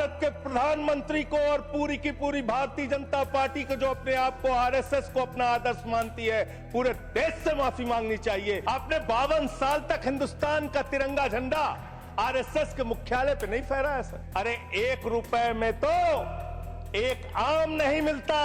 भारत के प्रधानमंत्री को और पूरी की पूरी भारतीय जनता पार्टी को, जो अपने आप को आरएसएस को अपना आदर्श मानती है, पूरे देश से माफी मांगनी चाहिए। आपने 52 साल तक हिंदुस्तान का तिरंगा झंडा आरएसएस के मुख्यालय पे नहीं फहराया सर। अरे 1 रुपए में तो एक आम नहीं मिलता।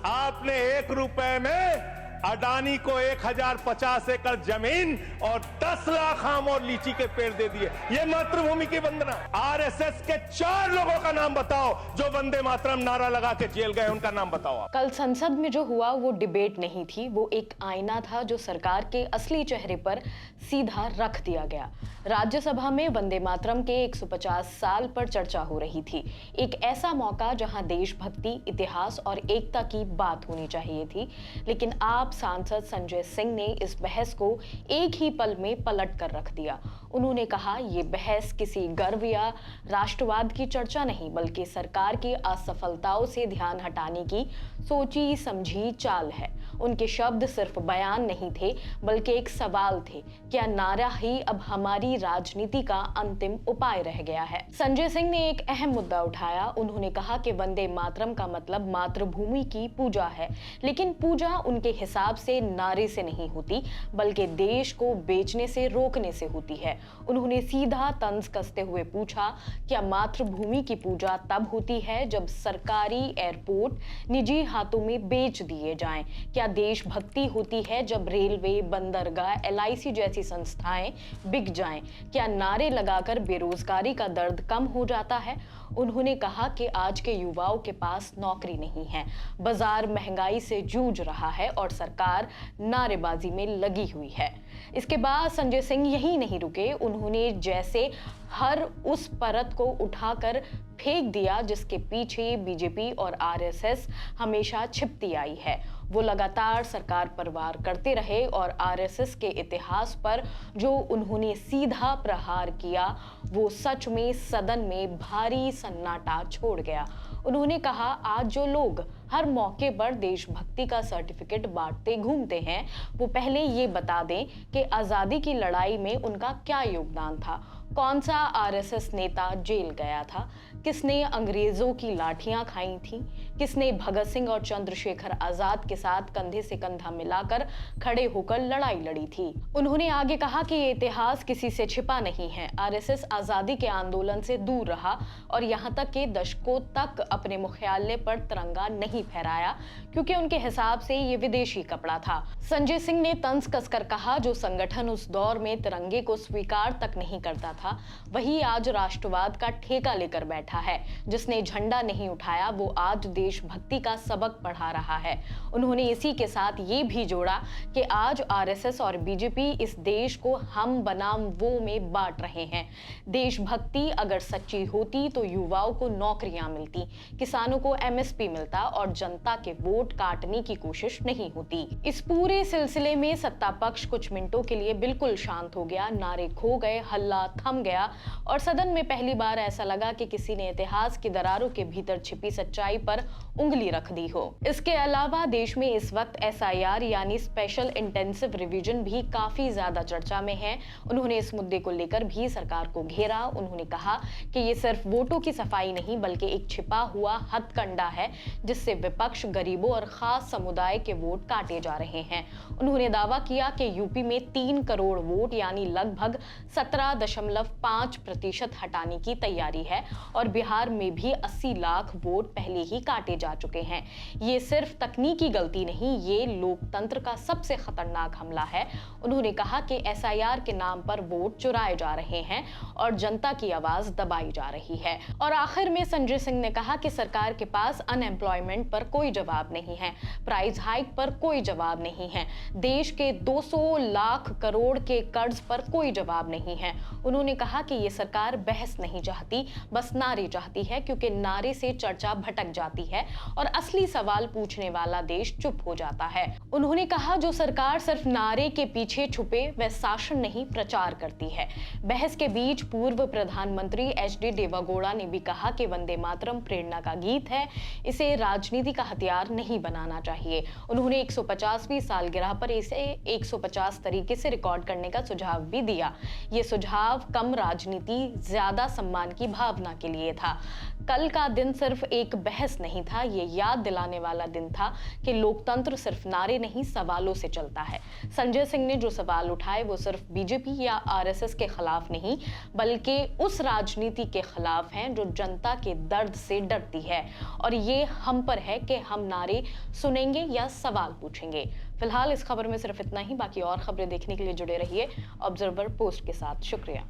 आपने 1 रुपए में अडानी को 1050 एकड़ जमीन और 10 लाख आम और लीची के पेड़ दे दिए। ये मातृभूमि की वंदना। आरएसएस के 4 लोगों का नाम बताओ जो वंदे मातरम नारा लगा के जेल गए, उनका नाम बताओ आप। कल संसद में जो हुआ वो डिबेट नहीं थी, वो एक आईना था जो सरकार के असली चेहरे पर सीधा रख दिया गया। राज्यसभा में वंदे मातरम के 150 साल पर चर्चा हो रही थी। एक ऐसा मौका जहां देशभक्ति, इतिहास और एकता की बात होनी चाहिए थी, लेकिन आप सांसद संजय सिंह ने इस बहस को एक ही पल में पलट कर रख दिया। उन्होंने कहा ये बहस किसी गर्व या राष्ट्रवाद की चर्चा नहीं, बल्कि सरकार की असफलताओं से ध्यान हटाने की सोची समझी चाल है। उनके शब्द सिर्फ बयान नहीं थे, बल्कि एक सवाल थे, क्या नारा ही अब हमारी राजनीति का अंतिम उपाय रह गया है? संजय सिंह ने एक अहम मुद्दा उठाया। उन्होंने कहा कि वंदे मातरम का मतलब मातृभूमि की पूजा है, लेकिन पूजा उनके हिसाब से नारे से नहीं होती, बल्कि देश को बेचने से रोकने से होती है। उन्होंने सीधा तंज कसते हुए पूछा, क्या मातृभूमि की पूजा तब होती है जब सरकारी एयरपोर्ट निजी हाथों में बेच दिए जाएं? क्या देशभक्ति होती है जब रेलवे, बंदरगाह, एलआईसी जैसी संस्थाएं बिक जाएं? क्या नारे लगाकर बेरोजगारी का दर्द कम हो जाता है? उन्होंने कहा कि आज के युवाओं के पास नौकरी नहीं है, बाजार महंगाई से जूझ रहा है और सरकार नारेबाजी में लगी हुई है। इसके बाद संजय सिंह यही नहीं रुके। उन्होंने जैसे हर उस परत को उठाकर फेंक दिया जिसके पीछे बीजेपी और आरएसएस हमेशा छिपती आई है। वो लगातार सरकार पर वार करते रहे और आरएसएस के इतिहास पर जो उन्होंने सीधा प्रहार किया वो सच में सदन में भारी सन्नाटा छोड़ गया। उन्होंने कहा, आज जो लोग हर मौके पर देशभक्ति का सर्टिफिकेट बांटते घूमते हैं, वो पहले ये बता दें कि आजादी की लड़ाई में उनका क्या योगदान था। कौन सा आरएसएस नेता जेल गया था? किसने अंग्रेजों की लाठियां खाई थी? किसने भगत सिंह और चंद्रशेखर आजाद के साथ कंधे से कंधा मिलाकर खड़े होकर लड़ाई लड़ी थी? उन्होंने आगे कहा कि ये इतिहास किसी से छिपा नहीं है। आरएसएस आजादी के आंदोलन से दूर रहा और यहाँ तक के दशकों तक अपने मुख्यालय पर तिरंगा नहीं फहराया, क्योंकि उनके हिसाब से ये विदेशी कपड़ा था। संजय सिंह ने तंज कसकर कहा, जो संगठन उस दौर में तिरंगे को स्वीकार तक नहीं करता था, वही आज राष्ट्रवाद का ठेका लेकर बैठा है। जिसने झंडा नहीं उठाया वो आज देशभक्ति का सबक पढ़ा रहा है। उन्होंने इसी के साथ ये भी जोड़ा कि आज आरएसएस और बीजेपी इस देश को हम बनाम वो में बांट रहे हैं। देशभक्ति अगर सच्ची होती तो युवाओं को नौकरियां मिलती, किसानों को एमएसपी मिलता और जनता के वोट काटने की कोशिश नहीं होती। इस पूरे सिलसिले में सत्ता पक्ष कुछ मिनटों के लिए बिल्कुल शांत हो गया। नारे खो गए, हल्ला थम गया और सदन में पहली बार ऐसा लगा कि किसी ने इतिहास की दरारों के भीतर छिपी सच्चाई पर उंगली रख दी हो। इसके अलावा देश में इस वक्त एसआईआर यानी स्पेशल इंटेंसिव रिवीजन भी काफी ज्यादा चर्चा में है। उन्होंने इस मुद्दे को लेकर भी सरकार को घेरा। उन्होंने कहा कि ये सिर्फ वोटों की सफाई नहीं बल्कि एक छिपा हुआ हथकंडा है जिससे विपक्ष, गरीबों और खास समुदाय के वोट काटे जा रहे हैं। उन्होंने दावा किया कि यूपी में 3 करोड़ वोट यानी लगभग 17.5% हटाने की तैयारी है और बिहार में भी 80 लाख वोट पहले ही काटे जा चुके हैं। ये सिर्फ तकनीकी गलती नहीं, ये लोकतंत्र का सबसे खतरनाक हमला है। उन्होंने कहा कि एसआईआर के नाम पर वोट चुराए जा रहे हैं और जनता की आवाज दबाई जा रही है। और आखिर में संजय सिंह ने कहा कि सरकार के पास अनएम्प्लॉयमेंट पर कोई जवाब नहीं है, प्राइस हाइक पर कोई जवाब नहीं है, देश के 200 लाख करोड़ के कर्ज पर कोई जवाब नहीं है। उन्होंने कहा कि ये सरकार बहस नहीं चाहती, बस नारे चाहती है, क्योंकि नारे से चर्चा भटक जाती है और असली सवाल पूछने वाला देश चुप हो जाता है। उन्होंने कहा, जो सरकार सिर्फ नारे के पीछे छुपे वह शासन नहीं प्रचार करती है। बहस के बीच पूर्व प्रधानमंत्री एचडी देवेगौड़ा ने भी कहा कि वंदे मातरम प्रेरणा का गीत है, इसे राजनीति का हथियार नहीं बनाना चाहिए। उन्होंने 150वीं सालगिरह पर इसे 150 तरीके से रिकॉर्ड करने का सुझाव भी दिया। ये सुझाव कम राजनीति, ज्यादा सम्मान की भावना के लिए था। कल का दिन सिर्फ एक बहस नहीं था, ये याद दिलाने वाला दिन था कि लोकतंत्र सिर्फ नारे नहीं, सवालों से चलता है। संजय सिंह ने जो सवाल उठाए वो सिर्फ बीजेपी या आरएसएस के खिलाफ नहीं, बल्कि उस राजनीति के खिलाफ हैं जो जनता के दर्द से डरती है। और ये हम पर है कि हम नारे सुनेंगे या सवाल पूछेंगे। फिलहाल इस खबर में सिर्फ इतना ही। बाकी और खबरें देखने के लिए जुड़े रहिए ऑब्जर्वर पोस्ट के साथ। शुक्रिया।